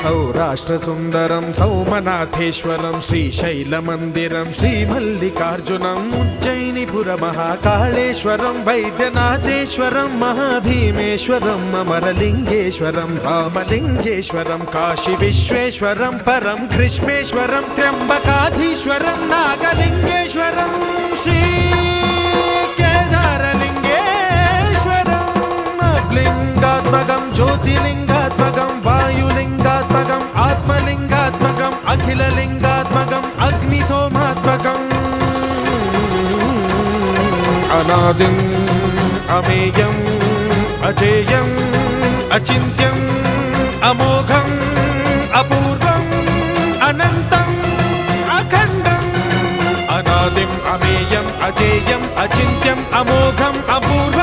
सौराष्ट्रसुन्दरं सौमनाथेश्वरं श्रीशैलमन्दिरं श्रीमल्लिकार्जुनम् उज्जयिनीपुरमहाकाळेश्वरं वैद्यनाथेश्वरं महाभीमेश्वरम् अमरलिङ्गेश्वरं रामलिङ्गेश्वरं काशीविश्वेश्वरं परं ग्रीष्मेश्वरं त्र्यम्बकाधीश्वरं नागलिङ्गेश्वरं श्रीकेदारलिङ्गेश्वरम् लिङ्गात्मकं ज्योतिलिङ्गात्मकं वायुलिङ्गात्मकम् आत्मलिङ्गात्मकम् अखिललिङ्गात्मकम् अग्निसोमात्मकम् अनादिम् अमेयम् अजेयम् अचिन्त्यम् अमोघम् अपूर्वम् अनन्तम् अखण्डम् अनादिम् अमेयम् अजेयम् अचिन्त्यम् अमोघम् अपूर्वम्